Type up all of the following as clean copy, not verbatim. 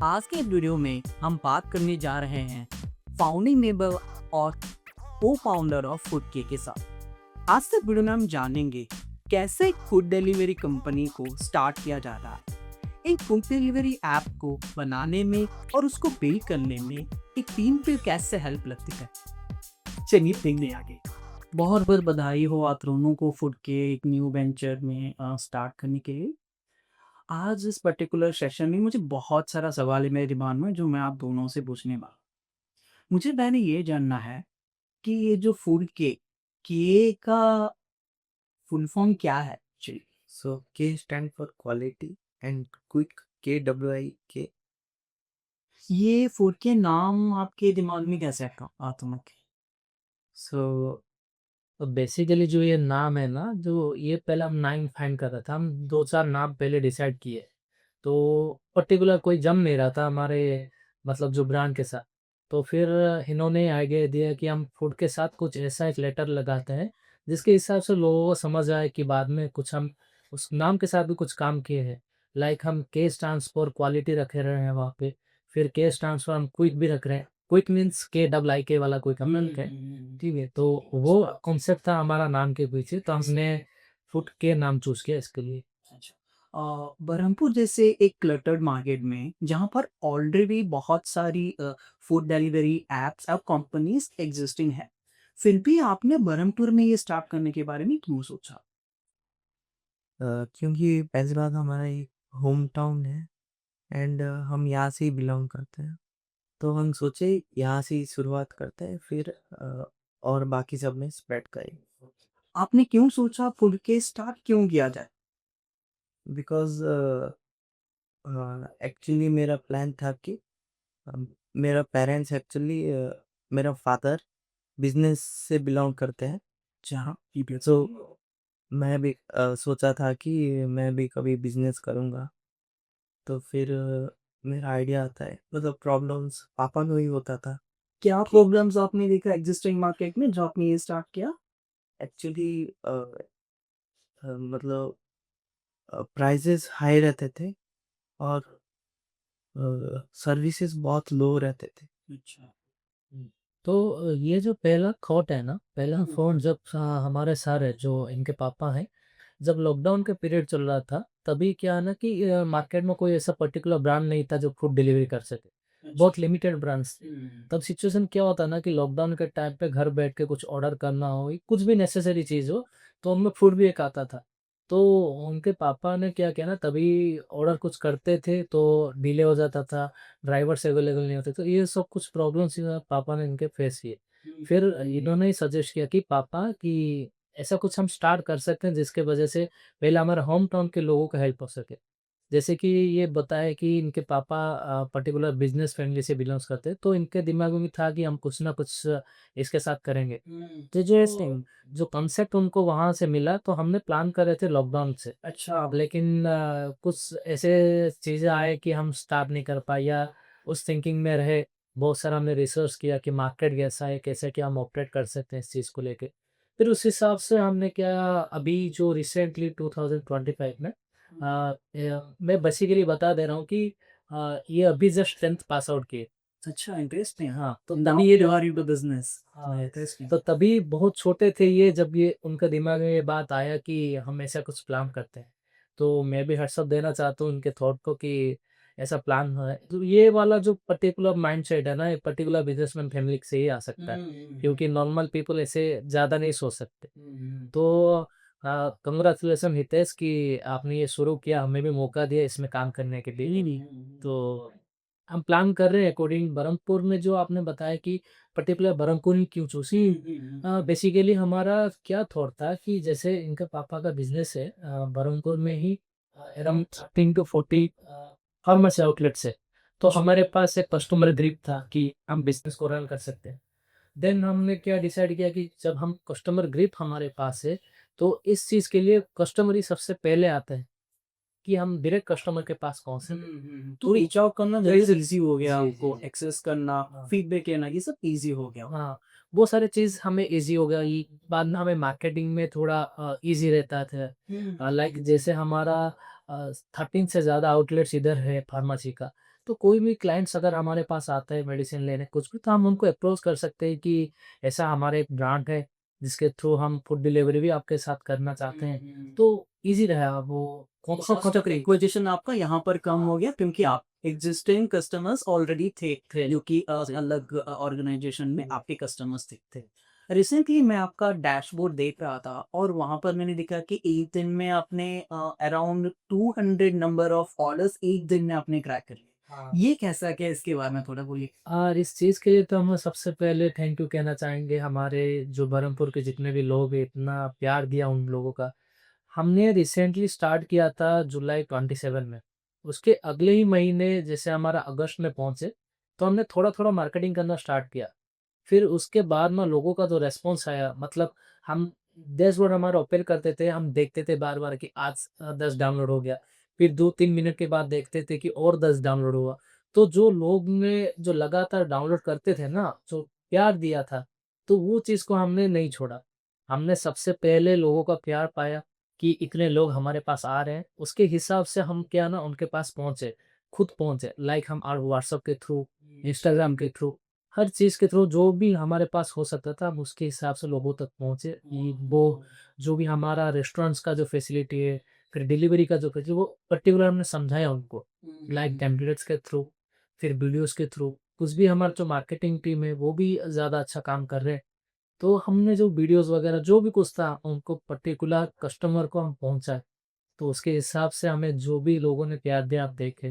आज के वीडियो में हम बात करने जा रहे हैं फाउंडिंग मेंबर और को फाउंडर ऑफ फूड के साथ। आज के वीडियो में हम जानेंगे कैसे एक फूड डिलीवरी कंपनी को स्टार्ट किया जा रहा है, एक फूड डिलीवरी ऐप को बनाने में और उसको बिल्ड करने में एक टीम पे कैसे हेल्प लगती है। चलिए देखने आगे। बहुत बहुत बधाई हो आप दोनों को फूड के एक न्यू वेंचर में स्टार्ट करने के लिए। आज इस पर्टिकुलर सेशन में मुझे बहुत सारा सवाल है मेरे दिमाग में जो मैं आप दोनों से पूछने वाला हूँ। मुझे पहले ये जानना है कि ये जो फूड के का फुल फॉर्म क्या है actually? So K stand for quality and quick KWIK. ये फूड के नाम आपके दिमाग में कैसे आता है? So बेसिकली जो ये नाम है ना, जो ये पहले हम नाम फाइंड कर रहा था, हम 2-4 नाम पहले डिसाइड किए। तो पर्टिकुलर कोई जम नहीं रहा था हमारे मतलब जो ब्रांड के साथ। तो फिर इन्होंने आइडिया दिया कि हम फूड के साथ कुछ ऐसा एक लेटर लगाते हैं, जिसके हिसाब से लोगों को समझ आए कि बाद में कुछ हम उस नाम के साथ भी कुछ काम किए हैं। लाइक हम के स्टैंड्स फॉर क्वालिटी रखे रहे हैं वहाँ पे, फिर के स्टैंड्स फॉर हम क्विक भी रख रहे हैं। क्विक मीन्स KIIK वाला क्विक हम रखे हैं, ठीक है? तो वो कॉन्सेप्ट था हमारा नाम के पीछे, तो हमने फूड के नाम चूज़ किया इसके लिए। अच्छा। बरहमपुर जैसे एक क्लटर्ड मार्केट में जहाँ पर ऑलरेडी बहुत सारी फूड डिलीवरी एप्स और कंपनीज एग्जिस्टिंग है, फिर भी आपने बरहमपुर में ये स्टार्ट करने के बारे में क्यों सोचा? क्योंकि पहली बात हमारा एक होम टाउन है एंड हम यहाँ से ही बिलॉन्ग करते हैं। तो हम सोचे यहाँ से ही शुरुआत करते हैं, फिर और बाकी सब में स्प्रेड करेंगे। आपने क्यों सोचा फूड के स्टार्ट क्यों किया जाए? बिकॉज़ एक्चुअली मेरा प्लान था कि मेरा पेरेंट्स एक्चुअली मेरा फादर बिज़नेस से बिलॉन्ग करते हैं। जहाँ तो मैं भी सोचा था कि मैं भी कभी बिज़नेस करूँगा। तो फिर मेरा आइडिया आता है, मतलब प्रॉब्लम्स पापा को ही होता था। क्या प्रॉब्लम्स आपने देखा एग्जिस्टिंग मार्केट में जो आपने ये स्टार्ट किया? एक्चुअली मतलब प्राइसेस हाई रहते थे और सर्विसेज बहुत लो रहते थे। अच्छा। हुँ। तो ये जो पहला थॉट है ना, पहला फ़ोन जब हमारे सर है जो इनके पापा हैं, जब लॉकडाउन का पीरियड चल रहा था, तभी क्या है ना कि मार्केट में कोई ऐसा पर्टिकुलर ब्रांड नहीं था जो फूड डिलीवरी कर सके। अच्छा। बहुत लिमिटेड ब्रांड्स थे। तब सिचुएशन क्या होता ना कि लॉकडाउन के टाइम पे घर बैठ के कुछ ऑर्डर करना हो, कुछ भी नेसेसरी चीज़ हो, तो उनमें फूड भी एक आता था। तो उनके पापा ने क्या किया ना, तभी ऑर्डर कुछ करते थे तो डिले हो जाता था, ड्राइवर्स अवेलेबल नहीं होते, तो ये सब कुछ प्रॉब्लम्स पापा ने इनके फेस किए। फिर इन्होंने ही सजेस्ट किया कि पापा कि ऐसा कुछ हम स्टार्ट कर सकते हैं जिसके वजह से पहले हमारे होम टाउन के लोगों को हेल्प हो सके। जैसे कि ये बताया कि इनके पापा पर्टिकुलर बिज़नेस फैमिली से बिलॉन्ग्स करते हैं, तो इनके दिमाग में भी था कि हम कुछ ना कुछ इसके साथ करेंगे। तो जो कॉन्सेप्ट उनको वहाँ से मिला, तो हमने प्लान कर रहे थे लॉकडाउन से। अच्छा। लेकिन कुछ ऐसे चीज़ें आए कि हम स्टार्ट नहीं कर पाए या उस थिंकिंग में रहे। बहुत सारा हमने रिसर्च किया कि मार्केट कैसा है, कैसे क्या हम ऑपरेट कर सकते हैं इस चीज़ को लेके। फिर उस हिसाब से हमने क्या अभी जो रिसेंटली 2025 में मैं बेसिकली बता दे रहा हूँ कि ये अभी जस्ट 10th पास आउट किए। अच्छा, इंटरेस्टिंग। हाँ, तो नाउ तभी ये डिवाइड टू बिजनेस। हाँ, इंटरेस्टिंग। तो तभी बहुत छोटे थे ये जब ये उनके दिमाग में ये बात आया कि हम ऐसा कुछ प्लान करते हैं। तो मैं भी हर्ष देना चाहता हूँ उनके थॉट को कि ऐसा प्लान है। तो ये वाला जो पर्टिकुलर माइंडसेट है ना, ये पर्टिकुलर बिज़नेसमैन फैमिली से ही आ सकता है, क्योंकि नॉर्मल पीपल ऐसे ज़्यादा नहीं सोच सकते। तो कांग्रेचुलेशन हितेश कि आपने ये शुरू किया, हमें भी मौका दिया इसमें काम करने के लिए। तो हम प्लान कर रहे हैं अकॉर्डिंग बरहमपुर में जो आपने बताया कि पर्टिकुलर बरहमपुर ही क्यों चूज़ किया? बेसिकली हमारा क्या थॉट था कि जैसे इनके पापा का बिज़नेस है बरहमपुर में ही अराउंड 13 टू 40 फार्मेसी आउटलेट्स है। तो हमारे पास एक कस्टमर ग्रिप था कि हम बिज़नेस को रन कर सकते हैं। देन हमने क्या डिसाइड किया कि जब हम कस्टमर ग्रिप हमारे पास है, तो इस चीज़ के लिए कस्टमर ही सबसे पहले आता है कि हम डायरेक्ट कस्टमर के पास पहुँच सकें। तो रीच आउट करना ज़्यादा ईज़ी हो गया जी, जी, आपको, जी। एक्सेस करना, हाँ। फीडबैक लेना, ये सब ईज़ी हो गया। हाँ, वो सारी चीज़ हमें ईज़ी हो गई। बाद में हमें मार्केटिंग में थोड़ा ईज़ी रहता था। लाइक जैसे हमारा 13 से ज़्यादा आउटलेट्स इधर है फार्मेसी का। तो कोई भी क्लाइंट्स अगर हमारे पास आता है मेडिसिन लेने कुछ भी, तो हम उनको अप्रोच कर सकते हैं कि ऐसा हमारा एक ब्रांड है, जिसके थ्रू हम फूड डिलीवरी भी आपके साथ करना चाहते हैं। तो ईज़ी रहेगा वो कॉस्ट ऑफ एक्विजिशन आपका यहाँ पर कम हो गया क्योंकि आप एग्जिस्टिंग कस्टमर्स ऑलरेडी थे थे। जो कि अलग ऑर्गेनाइजेशन में आपके कस्टमर्स थे। रिसेंटली मैं आपका डैशबोर्ड देख रहा था और वहाँ पर मैंने देखा कि एक दिन में आपने अराउंड 200 नंबर ऑफ ऑर्डर्स एक दिन में आपने क्रैक कर लिए। हाँ। ये कैसा क्या इसके बारे में थोड़ा बोलिए? और इस चीज़ के लिए तो हम सबसे पहले थैंक यू कहना चाहेंगे हमारे जो बरहमपुर के जितने भी लोग हैं, इतना प्यार दिया उन लोगों का। हमने रिसेंटली स्टार्ट किया था जुलाई 27 में। उसके अगले ही महीने जैसे हमारा अगस्त में पहुँचे, तो हमने थोड़ा-थोड़ा मार्केटिंग करना स्टार्ट किया। फिर उसके बाद ना लोगों का जो रिस्पॉन्स आया, मतलब हम डैशबोर्ड हमारा ओपन करते थे, हम देखते थे बार-बार कि आज 10 डाउनलोड हो गया। फिर 2-3 मिनट के बाद देखते थे कि और 10 डाउनलोड हुआ। तो जो लोग ने जो लगातार डाउनलोड करते थे ना, जो प्यार दिया था, तो वो चीज़ को हमने नहीं छोड़ा। हमने सबसे पहले लोगों का प्यार पाया कि इतने लोग हमारे पास आ रहे हैं, उसके हिसाब से हम क्या ना उनके पास पहुँचे, खुद पहुँचे। लाइक हम व्हाट्सएप के थ्रू, इंस्टाग्राम के थ्रू, हर चीज़ के थ्रू जो भी हमारे पास हो सकता था, हम उसके हिसाब से लोगों तक पहुँचे। वो जो भी हमारा रेस्टोरेंट्स का जो फैसिलिटी है, फिर डिलीवरी का जो फैसिलिटी, वो पर्टिकुलर हमने समझाया उनको। लाइक टेम्पलेट्स के थ्रू, फिर वीडियोज़ के थ्रू, कुछ भी हमारा जो मार्केटिंग टीम है, वो भी ज़्यादा अच्छा काम कर रहे हैं। तो हमने जो वीडियोज़ वगैरह जो भी कुछ था, उनको पर्टिकुलर कस्टमर को हम पहुँचाए। तो उसके हिसाब से हमें जो भी लोगों ने प्यार दिया आप देखे।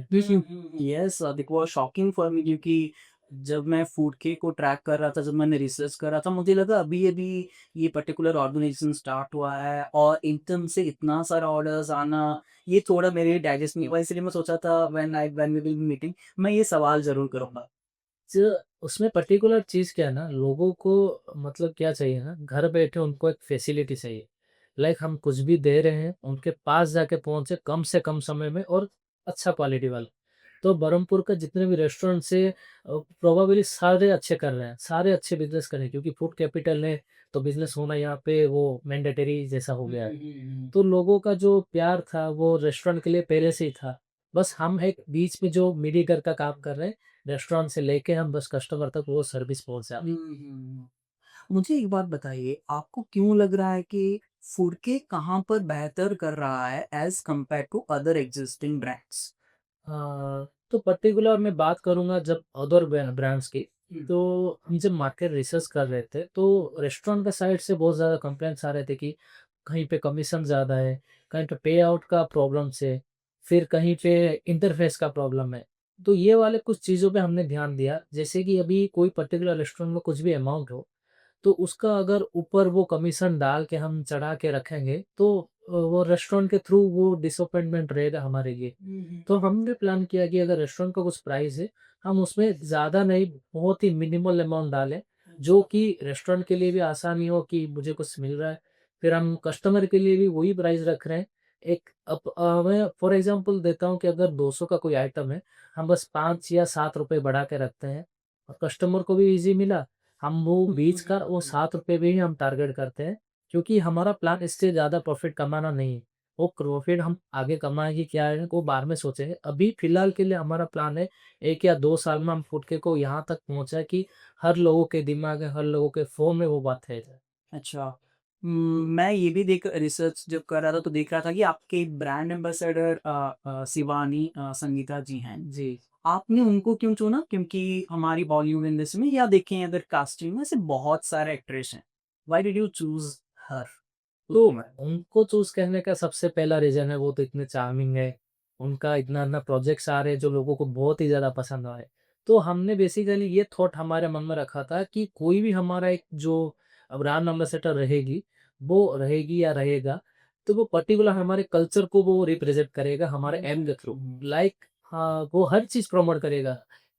यस, देखो शॉकिंग फॉर मी क्योंकि जब मैं फूड के को ट्रैक कर रहा था, जब मैंने रिसर्च कर रहा था, मुझे लगा अभी-अभी ये पर्टिकुलर ऑर्गेनाइजेशन स्टार्ट हुआ है और एकदम से इतना सारा ऑर्डर्स आना, ये थोड़ा मेरे लिए डाइजेस्ट नहीं हुआ। इसलिए मैं सोचा था when we will be meeting, मैं ये सवाल ज़रूर करूँगा। ज उसमें पर्टिकुलर चीज़ क्या है ना, लोगों को मतलब क्या चाहिए ना, घर बैठे उनको एक फैसिलिटी चाहिए। लाइक हम कुछ भी दे रहे हैं, उनके पास जाके पहुँचे कम से कम समय में और अच्छा क्वालिटी वाला। तो बरहमपुर का जितने भी रेस्टोरेंट्स है प्रोबेबली सारे अच्छे कर रहे हैं, सारे अच्छे बिज़नेस कर रहे हैं क्योंकि फूड कैपिटल है, तो बिज़नेस होना यहाँ पे वो मैंडेटरी जैसा हो गया है। तो लोगों का जो प्यार था वो रेस्टोरेंट के लिए पहले से ही था। बस हम एक बीच में जो मीडिएटर का काम कर रहे हैं, रेस्टोरेंट से लेके हम बस कस्टमर तक वो सर्विस पहुँचा रहे हैं। मुझे एक बात बताइए, आपको क्यों लग रहा है कि फुडके कहाँ पर बेहतर कर रहा है as compared to other existing brands? तो पर्टिकुलर मैं बात करूँगा जब अदर ब्रांड्स की, हुँ। तो हम जब मार्केट रिसर्च कर रहे थे, तो रेस्टोरेंट के साइड से बहुत ज़्यादा कंप्लेंट्स आ रहे थे कि कहीं पे कमीशन ज़्यादा है, कहीं पे पे आउट का प्रॉब्लम्स है, फिर कहीं पे इंटरफेस का प्रॉब्लम है। तो ये वाले कुछ चीज़ों पे हमने ध्यान दिया, जैसे कि अभी कोई पर्टिकुलर रेस्टोरेंट में कुछ भी अमाउंट हो, तो उसका अगर ऊपर वो कमीशन डाल के हम चढ़ा के रखेंगे, तो वो रेस्टोरेंट के थ्रू वो डिसअपॉइंटमेंट रहेगा हमारे लिए। हुँ, हुँ। तो हमने प्लान किया कि अगर रेस्टोरेंट का कुछ प्राइस है, हम उसमें ज़्यादा नहीं, बहुत ही मिनिमल अमाउंट डालें, जो कि रेस्टोरेंट के लिए भी आसानी हो कि मुझे कुछ मिल रहा है। फिर हम कस्टमर के लिए भी वही प्राइस रख रहे हैं। एक मैं फॉर एग्ज़ाम्पल देता हूँ कि अगर 200 का कोई आइटम है, हम बस 5 या 7 रुपए बढ़ा के रखते हैं और कस्टमर को भी ईज़ी मिला। हम वो बीच का वो 7 रुपए भी हम टारगेट करते हैं, क्योंकि हमारा प्लान इससे ज़्यादा प्रॉफ़िट कमाना नहीं है। वो प्रॉफ़िट हम आगे कमाएँगे क्या है वो बाद में सोचेंगे। अभी फ़िलहाल के लिए हमारा प्लान है 1 या 2 साल में हम फुटके को यहाँ तक पहुँचाएँ कि हर लोगों के दिमाग में, हर लोगों के फ़ोन में वो बात है जाए। अच्छा। मैं ये भी देख रिसर्च जब कर रहा था तो देख रहा था कि आपके ब्रांड एम्बेसडर शिवानी संगीता जी हैं। जी। आपने उनको क्यों चुना? क्योंकि हमारी बॉलीवुड इंडस्ट्री में या देखें अगर कास्टिंग में ऐसे बहुत सारे एक्ट्रेस हैं। व्हाई डिड यू चूज़ हर? तो क्यों? उनको चूज़ करने का सबसे पहला रीज़न है वो तो इतने चार्मिंग है, उनका इतना-इतना प्रोजेक्ट्स आ रहे हैं जो लोगों को बहुत ही ज़्यादा पसंद आ रहे हैं। तो हमने बेसिकली ये थॉट हमारे मन में रखा था कि कोई भी हमारा एक जो ब्रांड एम्बेसडर रहेगी, वो रहेगी या रहेगा, तो वो पर्टिकुलर हमारे कल्चर को वो रिप्रेज़ेंट करेगा हमारे एम के थ्रू। लाइक हाँ, वो हर चीज़ प्रमोट करेगा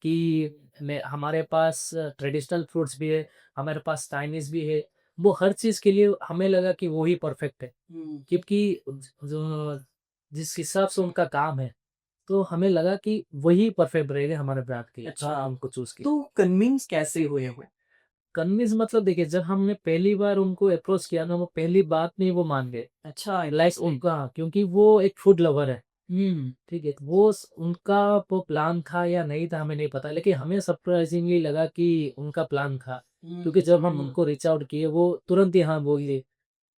कि मैं हमारे पास ट्रेडिशनल फूड्स भी है, हमारे पास चाइनीज़ भी है। वो हर चीज़ के लिए हमें लगा कि वो ही परफेक्ट है। हुँ। क्योंकि जो जिस हिसाब से उनका काम है, तो हमें लगा कि वही परफेक्ट रहेंगे हमारे ब्रांड के लिए। अच्छा, हाँ, उनको चूज़ किया। तो कन्विंस कैसे हुए हो? कन्विंस मतलब देखिए जब हमने पहली बार उनको अप्रोच किया ना, वो पहली बात में ही वो मान गए। अच्छा, लाइक इंटरेस्टिंग। उनका क्योंकि वो एक फूड लवर है। ठीक है। वो उनका वो प्लान था या नहीं था हमें नहीं पता, लेकिन हमें सरप्राइज़िंगली लगा कि उनका प्लान था। क्योंकि जब हम उनको रीच आउट किए वो तुरंत ही हाँ बोले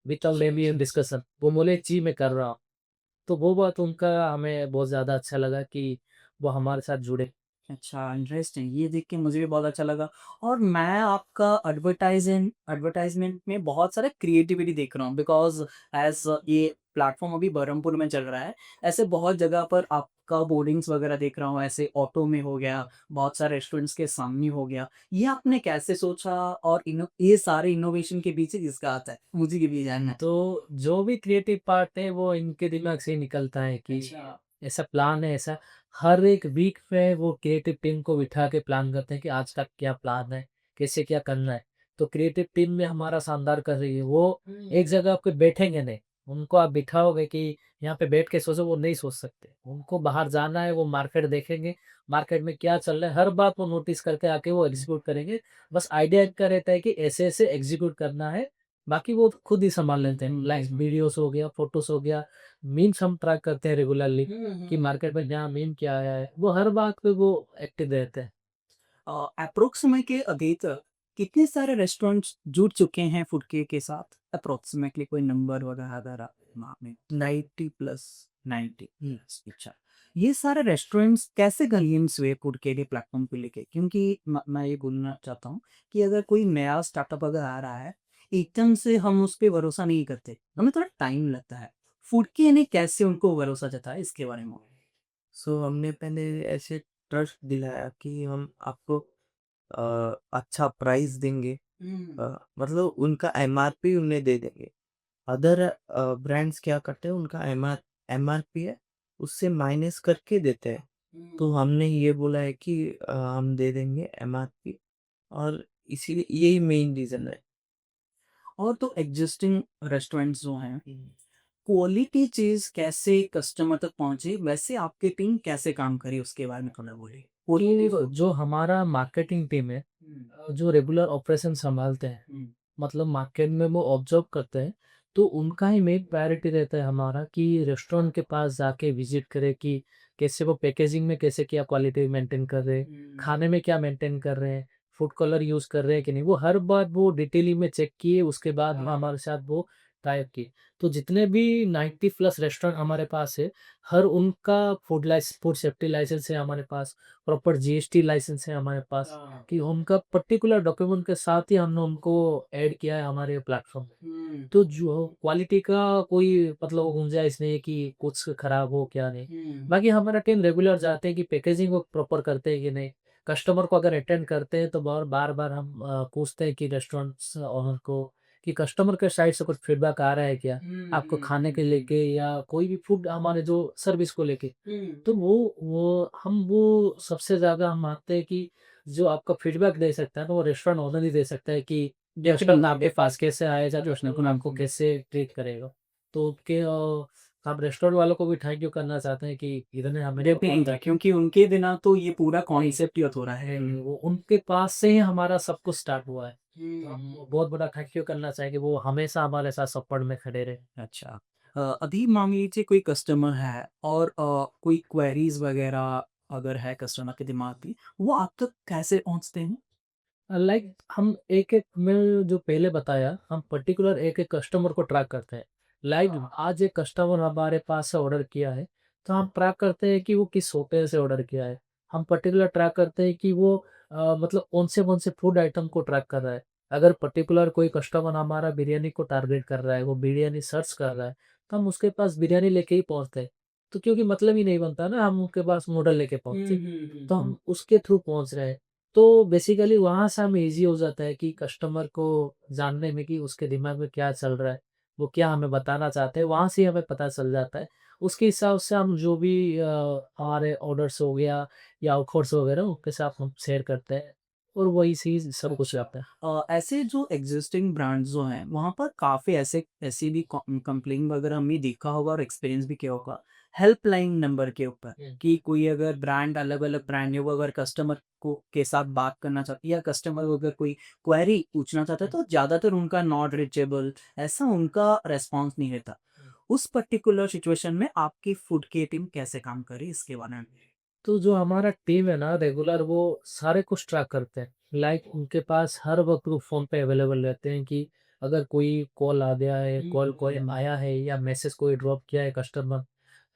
विदाउट एनी डिस्कशन। वो बोले जी मैं कर रहा हूँ। तो वो बात उनका हमें बहुत ज़्यादा अच्छा लगा कि वो हमारे साथ जुड़े। अच्छा, इंटरेस्टिंग। ये देख के मुझे भी बहुत अच्छा लगा और मैं आपका एडवर्टाइज़मेंट में बहुत सारा क्रिएटिविटी देख रहा हूँ बिकॉज़ एज़ ये प्लेटफ़ॉर्म अभी बरहमपुर में चल रहा है। ऐसे बहुत जगह पर आपका बोर्डिंग्स वगैरह देख रहा हूँ, ऐसे ऑटो में हो गया, बहुत सारे रेस्टोरेंट्स के सामने हो गया। ये आपने कैसे सोचा और ये सारे इनोवेशन के पीछे किसका हाथ है? मुझे ये भी जानना है। तो जो भी क्रिएटिव पार्ट है वो इनके दिमाग से ही निकलता है कि अच्छा। ऐसा प्लान है, ऐसा हर एक वीक में वो क्रिएटिव टीम को बिठा के प्लान करते हैं कि आज का क्या प्लान है, कैसे क्या करना है। तो क्रिएटिव टीम में हमारा शानदार कर रही है, वो एक जगह पे बैठेंगे नहीं, उनको आप बिठाओगे कि यहाँ पे बैठ के सोचो, वो नहीं सोच सकते। उनको बाहर जाना है, वो मार्केट देखेंगे, मार्केट में क्या चल रहा है, हर बात वो नोटिस करके आके वो एग्ज़ीक्यूट करेंगे। बस आइडिया इनका रहता है कि ऐसे-ऐसे एग्ज़ीक्यूट करना है, बाकी वो खुद ही सँभाल लेते हैं। लाइक वीडियोज़ हो गया, फ़ोटोज़ हो गया, मीम्स हम ट्रैक करते हैं रेगुलरली कि मार्केट में नया मीम क्या आया है। वो हर बात पे वो एक्टिव रहते हैं। अप्रोक्सीमेटली अभी तक कितने सारे रेस्टोरेंट्स जुड़ चुके हैं फुडके के साथ? अप्रोक्सीमेटली कोई नंबर वगैरह अगर आप दिमाग में 90 प्लस। 90। अच्छा। ये सारे रेस्टोरेंट्स कैसे कन्विंस हुए फुडके के प्लेटफ़ॉर्म को लेके? क्योंकि मैं ये बोलना चाहता हूँ कि अगर कोई नया स्टार्टअप अगर आ रहा है, एकदम से हम उस पे भरोसा नहीं करते, हमें थोड़ा टाइम लगता है। फुडके ने कैसे उनको भरोसा जताया इसके बारे में? सो हमने पहले ऐसे ट्रस्ट दिलाया कि हम आपको अच्छा प्राइस देंगे। मतलब उनका एमआरपी उन्हें दे देंगे। अदर ब्रांड्स क्या करते हैं उनका एमआरपी है उससे माइनस करके देते हैं। तो हमने ये बोला है कि हम दे देंगे एमआरपी और इसीलिए यही मेन रीज़न है। और तो एग्जिस्टिंग रेस्टोरेंट्स जो हैं, क्वालिटी चीज़ कैसे कस्टमर तक पहुँचे, वैसे आपकी टीम कैसे काम करी उसके बारे में थोड़ा बोलिए? कि क्वालिटी जो हमारा मार्केटिंग टीम है, हुँ, जो रेगुलर ऑपरेशन सँभालते हैं, हुँ, मतलब मार्केट में वो ऑब्ज़र्व करते हैं, तो उनका ही मेन प्रायोरिटी रहता है हमारा कि रेस्टोरेंट के पास जाके विज़िट करें कि कैसे वो पैकेजिंग में कैसे क्या क्वालिटी मेंटेन कर रहे हैं, हुँ, खाने में क्या मेंटेन कर रहे हैं, फूड कलर यूज़ कर रहे हैं कि नहीं, वो हर बात वो डिटेलिंग में चेक किए, उसके बाद वो हमारे साथ वो टाई अप किए। तो जितने भी 90 प्लस रेस्टोरेंट हमारे पास है, हर उनका फूड सेफ्टी लाइसेंस है हमारे पास, प्रॉपर जीएसटी लाइसेंस है हमारे पास। हाँ, कि उनका पर्टिकुलर डॉक्यूमेंट के साथ ही हमने उनको ऐड किया है हमारे प्लेटफ़ॉर्म में। हुँ, तो जो क्वालिटी का कोई मतलब गुंजाइश नहीं है कि कुछ खराब हो क्या नहीं। हुँ, बाकी हमारा टीम रेगुलर जाते हैं कि पैकेजिंग वो प्रॉपर करते हैं कि नहीं। कस्टमर को अगर अटेंड करते हैं तो बार-बार हम पूछते हैं कि रेस्टोरेंट्स ओनर को कि कस्टमर के साइड से कुछ फीडबैक आ रहा है क्या? हुँ, आपको हुँ, खाने हुँ, के लेके या कोई भी फूड हमारे जो सर्विस को लेके। हुँ, तो वो सबसे ज़्यादा हम मानते हैं कि जो आपका फीडबैक दे सकता है ना, वो रेस्टोरेंट ओनर ही दे सकता है कि रेस्टोरेंट आपके पास कैसे आएगा, जो रेस्टोरेंट आपको कैसे ट्रीट करेगा। तो हम रेस्टोरेंट वालों को भी थैंक यू करना चाहते हैं कि इन्होंने हमें डेफ़िनेटली क्योंकि उनके बिना तो ये पूरा कॉन्सेप्ट ही अधूरा है। वो उनके पास से ही हमारा सब कुछ स्टार्ट हुआ है। तो हुँ, हुँ। हमको बहुत बड़ा थैंक यू करना चाहेंगे, वो हमेशा हमारे साथ सपोर्ट में खड़े रहे। अच्छा। अभी मान लीजिए कोई कस्टमर है और कोई क्वेरीज़ वग़ैरह अगर है कस्टमर के दिमाग में, वो आप तक कैसे पहुँचते हैं? लाइक हम एक-एक मैं जो पहले बताया, हम पर्टिकुलर एक-एक कस्टमर को ट्रैक करते हैं। लाइक आज एक कस्टमर हमारे पास से ऑर्डर किया है, तो हम ट्रैक करते हैं कि वो किस होटल से ऑर्डर किया है। हम पर्टिकुलर ट्रैक करते हैं कि वो मतलब कौन से फूड आइटम को ट्रैक कर रहा है। अगर पर्टिकुलर कोई कस्टमर हमारा बिरयानी को टारगेट कर रहा है, वो बिरयानी सर्च कर रहा है, तो हम उसके पास बिरयानी लेके ही पहुँचते हैं। तो क्योंकि मतलब ही नहीं बनता ना हम उनके पास नूडल लेके हुँ, पहुँचे, हुँ, हुँ, तो हुँ। हम उसके थ्रू पहुँच रहे हैं। तो बेसिकली वहाँ से हमें ईज़ी हो जाता है कि कस्टमर को जानने में कि उसके दिमाग में क्या चल रहा है, वो क्या हमें बताना चाहते हैं, वहाँ से ही हमें पता चल जाता है। उसके हिसाब से हम जो भी हमारे ऑर्डर्स हो गया या ऑफ़र्स वगैरह उनके साथ हम शेयर करते हैं और वही चीज़ सब कुछ रहता है। ऐसे जो एग्ज़िस्टिंग ब्रांड्स जो हैं, वहाँ पर काफ़ी ऐसी भी कंप्लेंट वगैरह हमने देखा होगा और एक्सपीरियंस भी किया होगा, हेल्पलाइन नंबर के ऊपर हुँ। कि कोई अगर ब्रांड अलग-अलग ब्रांड है, वो अगर कस्टमर को के साथ बात करना चाहती है या कस्टमर को अगर कोई क्वेरी पूछना चाहता है, हुँ, तो ज़्यादातर उनका नॉट रीचेबल ऐसा उनका रिस्पॉन्स नहीं रहता। उस पर्टिकुलर सिचुएशन में आपकी फूड की टीम कैसे काम करी इसके बारे में? तो जो हमारा टीम है ना रेगुलर वो सारे कुछ ट्रैक करते हैं। लाइक उनके पास हर वक़्त वो फ़ोन पे अवेलेबल रहते हैं कि अगर कोई कॉल आ गया है, कॉल कोई आया है या मैसेज कोई ड्रॉप किया है कस्टमर।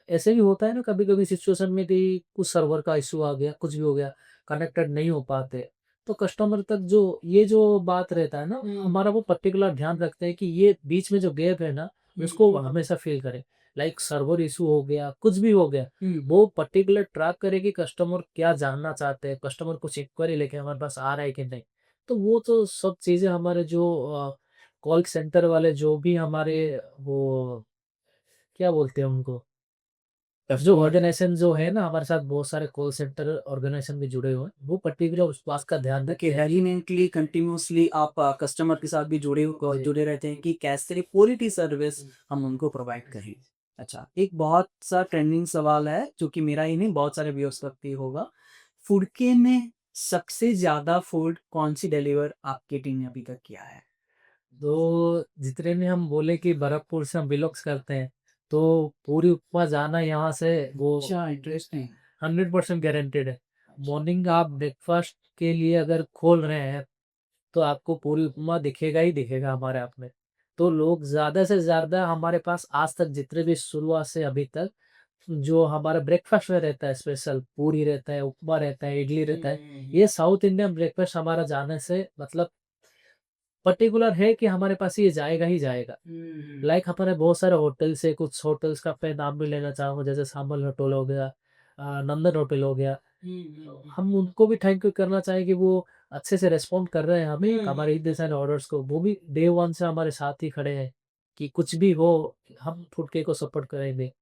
ऐसे भी होता है ना कभी-कभी सिचुएशन में कि कुछ सर्वर का इश्यू आ गया, कुछ भी हो गया, कनेक्टेड नहीं हो पाते। तो कस्टमर तक जो ये जो बात रहता है ना, हमारा वो पर्टिकुलर ध्यान रखते हैं कि ये बीच में जो गैप है ना, उसको हमेशा फ़िल करें। लाइक सर्वर इश्यू हो गया, कुछ भी हो गया, वो पर्टिकुलर ट्रैक करे कि कस्टमर क्या जानना चाहते हैं, कस्टमर कुछ इंक्वायरी लेके हमारे पास आ रहा है कि नहीं। तो वो तो सब चीज़ें हमारे जो कॉल सेंटर वाले जो भी हमारे वो क्या बोलते हैं उनको? जो कस्टमर ऑर्गेनाइज़ेशन जो है ना हमारे साथ बहुत सारे कॉल सेंटर ऑर्गेनाइज़ेशन भी जुड़े हुए हैं, वो पर्टिकुलर उस बात का ध्यान ओके, रखते हैं। रेलिवेंटली कंटिन्यूअसली आप कस्टमर के साथ भी जी। जुड़े रहते हैं कि कैसे क्वालिटी सर्विस हम उनको प्रोवाइड करें। अच्छा, एक बहुत सा ट्रेंडिंग सवाल है जो कि मेरा ही नहीं बहुत सारे व्यूअर्स का भी होगा। फुडके में सबसे ज़्यादा फूड कौन-सी डिलीवर आपकी टीम ने अभी तक किया है? तो जितने भी हम बोले कि भरतपुर से हम बिलॉन्ग्स करते हैं, तो पूरी उपमा जाना यहाँ से वो अच्छा, इंटरेस्टिंग। 100% गारंटीड है। मॉर्निंग आप ब्रेकफ़ास्ट के लिए अगर खोल रहे हैं, तो आपको पूरी उपमा दिखेगा ही दिखेगा हमारे आप में। तो लोग ज़्यादा से ज़्यादा हमारे पास आज तक जितने भी शुरुआत से अभी तक जो हमारा ब्रेकफ़ास्ट में रहता है स्पेशल पूरी रहता है, उपमा रहता है, इडली रहता है, ये साउथ इंडियन ब्रेकफ़ास्ट हमारा जाने से मतलब पर्टिकुलर है कि हमारे पास ये जाएगा ही जाएगा। लाइक हमारे बहुत सारे होटल्स है, कुछ होटल्स का मैं नाम भी लेना चाहूँगा जैसे सामल होटल हो गया नंदन होटल हो गया। हम उनको भी थैंक यू करना चाहें कि वो अच्छे से रिस्पॉन्ड कर रहे हैं हमें, हमारे इतने सारे ऑर्डर्स को। वो भी डे 1 से हमारे साथ ही खड़े हैं कि कुछ भी हो, हम फुडके को सपोर्ट करेंगे।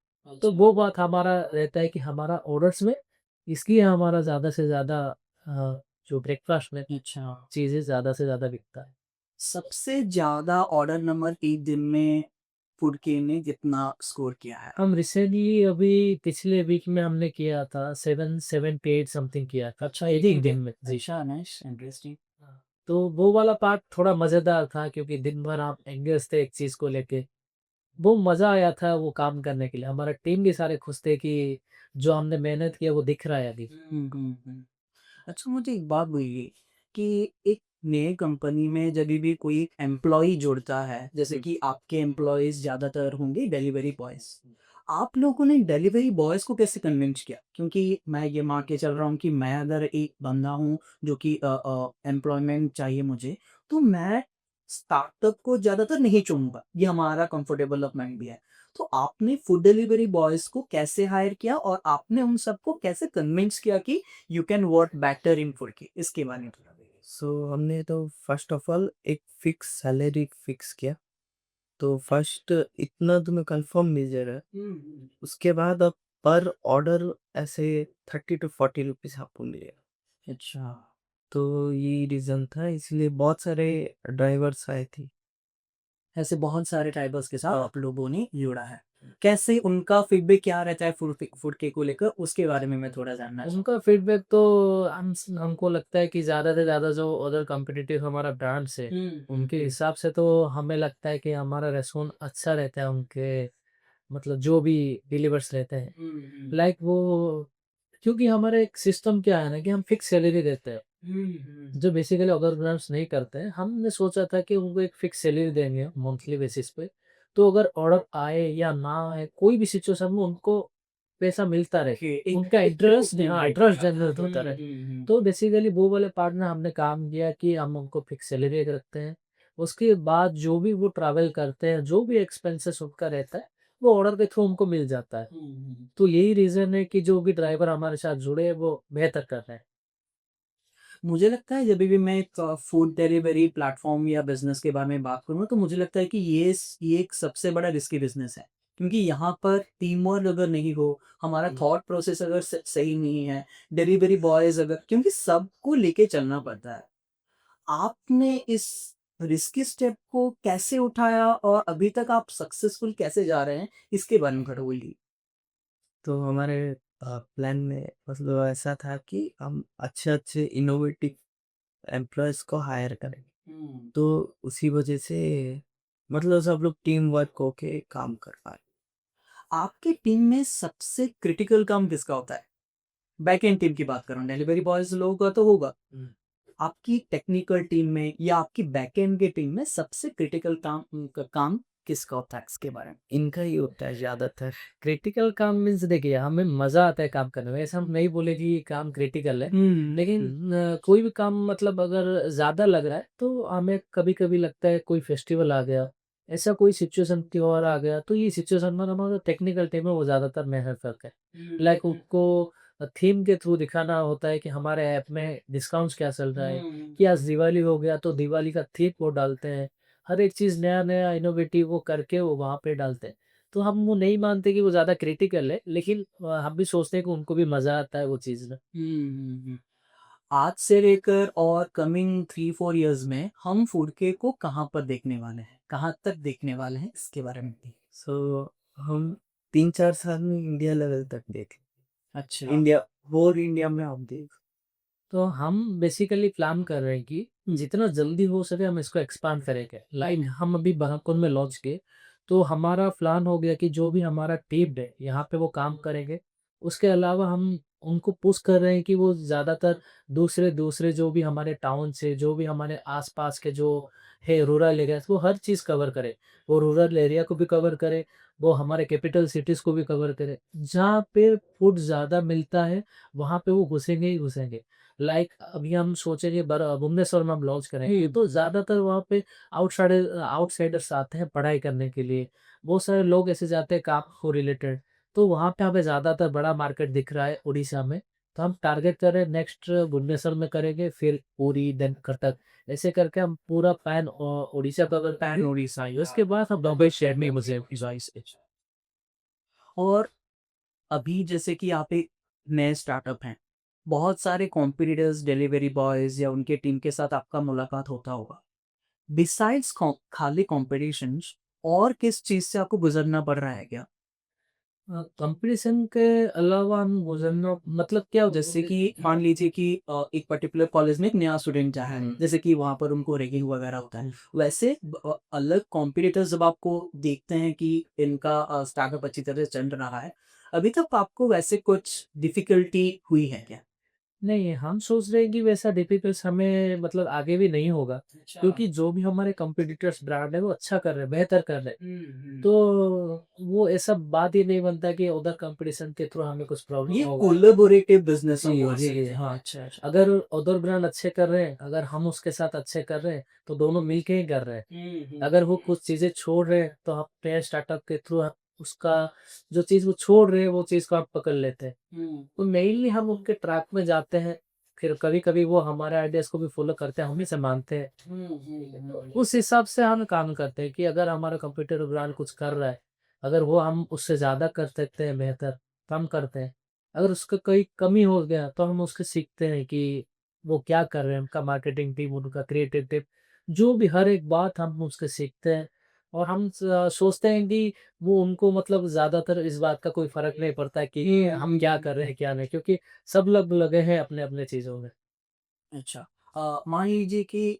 तो वो बात हमारा रहता है कि हमारा ऑर्डर्स में इसलिए हमारा ज़्यादा से ज़्यादा जो ब्रेकफ़ास्ट में अच्छा। चीज़ें ज़्यादा से ज़्यादा बिकता है। सबसे ज़्यादा ऑर्डर नंबर एक दिन में फुडके ने कितना स्कोर किया है? हम रिसेंटली अभी पिछले वीक में हमने किया था 778 समथिंग किया था। अच्छा, एक 1 ही ही दिन दिन। में। जी। अच्छा, नाइस, इंटरेस्टिंग। हाँ। तो वो वाला पार्ट थोड़ा मज़ेदार था क्योंकि दिन भर आप एंगेज थे एक चीज़ को लेके। वो मज़ा आया था वो काम करने के लिए। हमारा टीम भी सारे खुश थे कि जो हमने मेहनत किया वो दिख रहा है अभी। हुँ। अच्छा, मुझे एक बात बोलिए कि एक नई कंपनी में जभी भी कोई एम्प्लॉयी जुड़ता है, जैसे कि आपके एम्प्लॉइज़ ज़्यादातर होंगे डिलिवरी बॉयज़। आप लोगों ने डिलिवरी बॉयज़ को कैसे कन्विंस किया? क्योंकि मैं ये मान के चल रहा हूँ कि मैं अगर एक बंदा हूँ जो कि एम्प्लॉयमेंट चाहिए मुझे, तो मैं स्टार्टअप को ज़्यादातर नहीं चुनूँगा, ये हमारा कंफर्टेबल भी है। तो आपने फूड डिलिवरी बॉयज़ को कैसे हायर किया और आपने उन सबको कैसे कन्विंस किया कि you can work better in फुडकी? इसके बारे में थोड़ा बताइए। सो हमने तो फर्स्ट ऑफ ऑल एक फिक्स सैलरी फिक्स किया। तो फर्स्ट इतना तुम्हें कंफर्म मिल जा रहा है। उसके बाद अब पर ऑर्डर ऐसे 30 टू 40 रुपीज़ आपको मिलेगा। अच्छा। तो ये रीज़न था इसलिए बहुत सारे ड्राइवर्स आए थे। ऐसे बहुत सारे ट्राइबल्स के साथ आप लोगों ने जुड़ा है। कैसे उनका फीडबैक क्या रहता है फुडकी को लेकर उसके बारे में मैं थोड़ा जानना चाहूँ? उनका फीडबैक तो हमको लगता है कि ज़्यादा से ज़्यादा जो अदर कॉम्पिटिटिव हमारा ब्रांड्स है, उनके हिसाब से तो हमें लगता है कि हमारा रेस्पॉन्स अच्छा रहता है उनके मतलब जो भी डिलीवर्स रहते हैं। लाइक वो क्योंकि हमारा एक सिस्टम क्या है ना कि हम फिक्स सैलरी देते हैं, जो बेसिकली अदर ब्रांड्स नहीं करते हैं। हमने सोचा था कि उनको एक फिक्स सैलरी देंगे मंथली बेसिस पे, तो अगर ऑर्डर आए या ना आए, कोई भी सिचुएशन में उनको पैसा मिलता रहे। ओके, एक उनका एक इंटरेस्ट हाँ, जनरेट इंटरेस्ट किया। जनरेट होता रहे। तो बेसिकली वो वाले पार्ट में हमने काम किया कि हम उनको फिक्स सैलरी रखते हैं। उसके बाद जो भी वो ट्रैवल करते हैं, जो भी एक्सपेंसेस उनका रहता है, वो ऑर्डर के थ्रू उनको मिल जाता है। तो यही रीज़न है कि जो भी ड्राइवर हमारे साथ जुड़े हैं, वो बेहतर कर रहे हैं। मुझे लगता है जभी भी मैं एक फूड डिलीवरी प्लेटफ़ॉर्म या बिज़नेस के बारे में बात करूँ तो मुझे लगता है कि ये एक सबसे बड़ा रिस्की बिज़नेस है। क्योंकि यहाँ पर टीम वर्क अगर नहीं हो, हमारा थॉट प्रोसेस अगर सही नहीं है, डिलीवरी बॉयज़ अगर क्योंकि सबको लेके चलना पड़ता है। आपने इस रिस्की स्टेप को कैसे उठाया और अभी तक आप सक्सेसफुल कैसे जा रहे हैं? इसके बारे में थोड़ा बोलिए। तो हमारे प्लान में मतलब ऐसा था कि हम अच्छे-अच्छे इनोवेटिव एम्प्लॉइज़ को हायर करें। तो उसी वजह से मतलब सब लोग टीम वर्क होके काम कर पाए। आपकी टीम में सबसे क्रिटिकल काम किसका होता है? बैकएंड टीम की बात कर रहा हूँ, डिलीवरी बॉयज़ लोगों का तो होगा। आपकी टेक्निकल टीम में या आपकी बैकएंड की टीम में सबसे क्रिटिकल काम किसका होता है इसके बारे में? इनका ही होता है ज़्यादातर। क्रिटिकल काम मीन्स देखिए हमें मज़ा आता है काम करने में, ऐसा हम नहीं बोले कि ये काम क्रिटिकल है। लेकिन कोई भी काम मतलब अगर ज़्यादा लग रहा है तो हमें कभी-कभी लगता है कोई फेस्टिवल आ गया, ऐसा कोई सिचुएशन त्योहार आ गया तो ये सिचुएशन में हमारा टेक्निकल टीम है वो ज़्यादातर मेहनत करता है। लाइक उनको थीम के थ्रू दिखाना होता है कि हमारे ऐप में डिस्काउंट्स क्या चल रहा है, कि आज दिवाली हो गया तो दिवाली का थीम वो डालते हैं। हर एक चीज़ नया-नया इनोवेटिव वो करके वो वहाँ पे डालते हैं। तो हम वो नहीं मानते कि वो ज़्यादा क्रिटिकल है, लेकिन हम भी सोचते हैं कि उनको भी मज़ा आता है वो चीज़ में। आज से लेकर और कमिंग 3-4 इयर्स में हम फूड के को कहाँ पर देखने वाले हैं? कहाँ तक देखने वाले हैं इसके बारे में भी? सो हम 3-4 साल में इंडिया लेवल तक देखें। अच्छा। इंडिया होल इंडिया में आप देख तो हम बेसिकली प्लान कर रहे हैं कि जितना जल्दी हो सके हम इसको एक्सपांड करेंगे। लाइक हम अभी बराकों में लॉन्च किए, तो हमारा प्लान हो गया कि जो भी हमारा टीम है, यहाँ पे वो काम करेंगे। उसके अलावा हम उनको पुश कर रहे हैं कि वो ज़्यादातर दूसरे-दूसरे जो भी हमारे टाउन से, जो भी हमारे आस-पास के जो है रूरल एरियाज़, वो हर चीज़ कवर करें। वो रूरल एरिया को भी कवर करें, वो हमारे कैपिटल सिटीज़ को भी कवर करें। जहाँ पे फूड ज़्यादा मिलता है, वहाँ पे वो घुसेंगे ही घुसेंगे। लाइक अभी हम सोचेंगे भुवनेश्वर में हम लॉन्च करेंगे तो ज़्यादातर वहाँ पे आउटसाइडर्स आते हैं पढ़ाई करने के लिए। बहुत सारे लोग ऐसे जाते हैं काम को रिलेटेड, तो वहाँ पे हमें ज़्यादातर बड़ा मार्केट दिख रहा है उड़ीसा में। तो हम टारगेट कर रहे हैं नेक्स्ट भुवनेश्वर में करेंगे, फिर पुरी देन कटक। ऐसे करके हम पूरा उड़ीसा कवर पैन करेंगे। उड़ीसा, उसके बाद हम बॉम्बे शहर में मुझे डिवाइस और अभी जैसे कि आप एक नए स्टार्टअप हैं, बहुत सारे कॉम्पिटिटर्स, डिलीवरी बॉयज़ या उनके टीम के साथ आपका मुलाकात होता होगा। बिसाइड्स खाली कॉम्पिटिशन्स और किस चीज़ से आपको गुज़रना पड़ रहा है क्या? कंपटीशन के अलावा हम गुज़रना मतलब क्या होता है जैसे कि मान लीजिए कि एक पर्टिकुलर कॉलेज में एक नया स्टूडेंट जा है, जैसे कि वहाँ पर उनको रैगिंग वगैरह होता है। वैसे अलग कॉम्पिटिटर्स जब आपको देखते हैं कि इनका स्टार्टअप अच्छी तरह से चल रहा है, अभी तक आपको वैसे कुछ डिफ़िकल्टी हुई है क्या? नहीं, हम सोच रहे हैं कि वैसा डिफ़िकल्ट हमें मतलब आगे भी नहीं होगा, क्योंकि जो भी हमारे कॉम्पिटिटर्स ब्रांड है वो अच्छा कर रहे हैं, बेहतर कर रहे हैं। तो वो ऐसा बात ही नहीं बनता कि उधर कॉम्पिटिशन के थ्रू हमें कुछ प्रॉब्लम ये होगा। कोलैबोरेटिव बिज़नेस हम जी, बोल जी, जी, सकते हैं। हाँ। अच्छा, अच्छा। अगर उधर ब्रांड अच्छे कर रहे हैं, अगर हम उसके साथ अच्छे कर रहे हैं, तो दोनों मिल के ही कर रहे हैं। अगर वो कुछ चीज़ें छोड़ रहे हैं, तो अपने स्टार्टअप के थ्रू हम उसका जो चीज़ वो छोड़ रहे हैं, वो चीज़ को आप पकड़ लेते हैं। तो मेनली हम उनके ट्रैक में जाते हैं, फिर कभी-कभी वो हमारे आइडियाज़ को भी फ़ॉलो करते हैं, हम ही से मानते हैं। उस हिसाब से हम काम करते हैं कि अगर हमारा कंप्यूटर ब्रांड कुछ कर रहा है, अगर वो हम उससे ज़्यादा कर सकते हैं बेहतर, तो हम करते हैं। अगर उसका कोई कमी हो गया, तो हम उससे सीखते हैं कि वो क्या कर रहे हैं, उनका मार्केटिंग टीम, उनका क्रिएटिव टीम, जो भी हर एक बात हम उससे सीखते हैं और हम सोचते हैं कि वो उनको मतलब ज़्यादातर इस बात का कोई फ़र्क नहीं पड़ता है कि हम क्या कर रहे हैं, क्या नहीं, क्योंकि सब लोग लगे हैं अपने-अपने चीज़ों में। अच्छा। मान लीजिए कि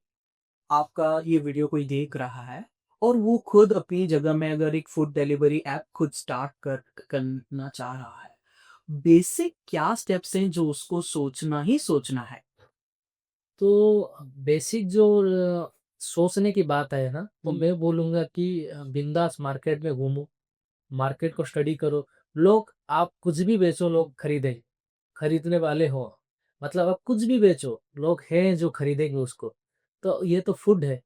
आपका ये वीडियो कोई देख रहा है और वो खुद अपनी जगह में अगर एक फूड डिलीवरी ऐप खुद स्टार्ट करना चाह रहा है, बेसिक क्या स्टेप्स हैं जो उसको सोचना ही सोचना है? तो बेसिक जो सोचने की बात है ना, तो मैं बोलूँगा कि बिंदास मार्केट में घूमो, मार्केट को स्टडी करो। लोग आप कुछ भी बेचो, लोग खरीदेंगे, खरीदने वाले हो। मतलब आप कुछ भी बेचो, लोग हैं जो खरीदेंगे उसको। तो ये तो फूड है,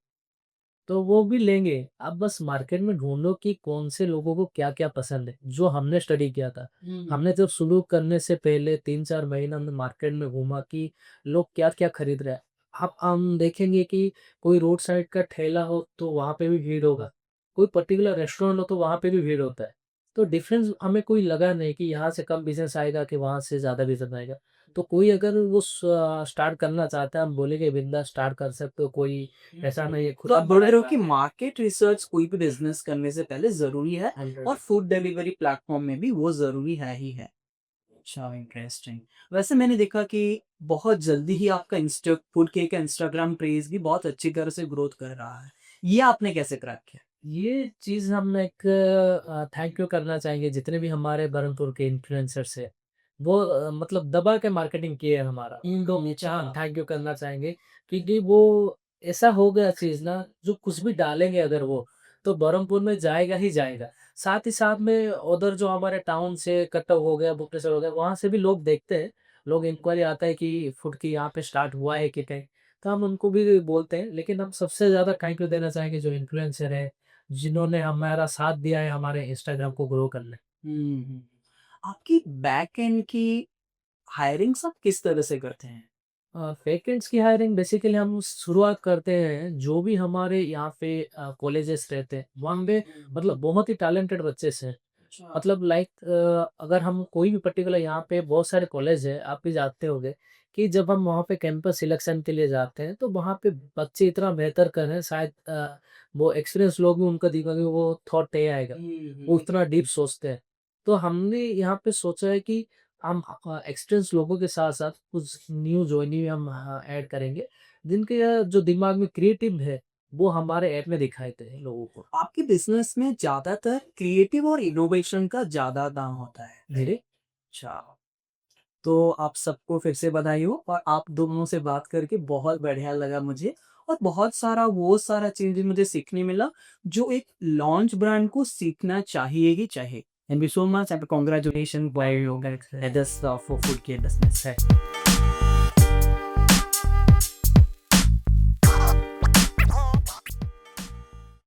तो वो भी लेंगे। आप बस मार्केट में ढूँढो कि कौन से लोगों को क्या-क्या पसंद है, जो हमने स्टडी किया था। हमने जब शुरू करने से पहले 3-4 महीना हमने मार्केट में घूमा कि लोग क्या-क्या खरीद रहे हैं। आप हम देखेंगे कि कोई रोड साइड का ठेला हो, तो वहाँ पे भी भीड़ होगा। कोई पर्टिकुलर रेस्टोरेंट हो, तो वहाँ पे भी भीड़ होता है। तो डिफरेंस हमें कोई लगा नहीं कि यहाँ से कम बिज़नेस आएगा कि वहाँ से ज़्यादा बिज़नेस आएगा। तो कोई अगर वो स्टार्ट करना चाहता है, हम बोलेंगे बिंदास स्टार्ट कर सकते हो, कोई ऐसा नहीं है खुद तो आप बोल रहे हो कि मार्केट रिसर्च कोई भी बिज़नेस करने से पहले ज़रूरी है और 100 फूड डिलीवरी प्लेटफ़ॉर्म में भी वो ज़रूरी है ही है। अच्छा, इंटरेस्टिंग। वैसे मैंने देखा कि बहुत जल्दी ही आपका फूड केक का इंस्टाग्राम पेज भी बहुत अच्छी तरह से ग्रोथ कर रहा है। ये आपने कैसे क्रैक किया? ये चीज़ हम एक थैंक यू करना चाहेंगे जितने भी हमारे बरहमपुर के इन्फ्लुएंसर्स हैं। वो मतलब दबा के मार्केटिंग किए है हमारा। तो अच्छा। थैंक यू करना चाहेंगे क्योंकि वो ऐसा हो गया चीज़ ना जो कुछ भी डालेंगे अगर वो, तो बरहमपुर में जाएगा ही जाएगा। साथ ही साथ में उधर जो हमारे टाउन से कटक हो गया, भुवनेश्वर हो गया, वहाँ से भी लोग देखते हैं। लोग इंक्वायरी आता है कि फूड की यहाँ पे स्टार्ट हुआ है कि नहीं? तो हम उनको भी बोलते हैं, लेकिन हम सबसे ज़्यादा थैंक यू देना चाहेंगे जो इन्फ्लुएंसर है, जिन्होंने हमारा साथ दिया है हमारे इंस्टाग्राम को ग्रो करने। हुँ। आपकी बैक एंड की हायरिंग्स आप किस तरह से करते हैं? वैकेंट्स की हायरिंग बेसिकली हम शुरुआत करते हैं, जो भी हमारे यहाँ पे कॉलेजेस रहते हैं, वहाँ पे मतलब बहुत ही टैलेंटेड बच्चे से अच्छा। मतलब लाइक अगर हम कोई भी पर्टिकुलर यहाँ पे बहुत सारे कॉलेज है, आप भी जानते होंगे कि जब हम वहाँ पे कैंपस सिलेक्शन के लिए जाते हैं, तो वहाँ पे बच्चे इतना बेहतर कर रहे हैं शायद वो एक्सपीरियंस लोग भी उनका दिमाग में वो थॉट ये आएगा, हुँ, वो हुँ। उतना डीप सोचते हैं। तो हमने यहाँ पे सोचा है कि हम एक्सपीरियंस लोगों के साथ-साथ कुछ न्यू जॉइनी हम ऐड करेंगे, जिनके जो दिमाग में क्रिएटिव है, वो हमारे ऐप में दिखाई दे लोगों को। आपके बिज़नेस में ज़्यादातर क्रिएटिव और इनोवेशन का ज़्यादा दाम होता है, जी। राइट? अच्छा। तो आप सबको फिर से बधाई हो और आप दोनों से बात करके बहुत बढ़िया लगा मुझे और बहुत सारा वो सारा चीज़ें मुझे सीखने मिला, जो एक लॉन्च ब्रांड को सीखना चाहिए ही चाहिए। Thank you so much and congratulation for your this for food care business.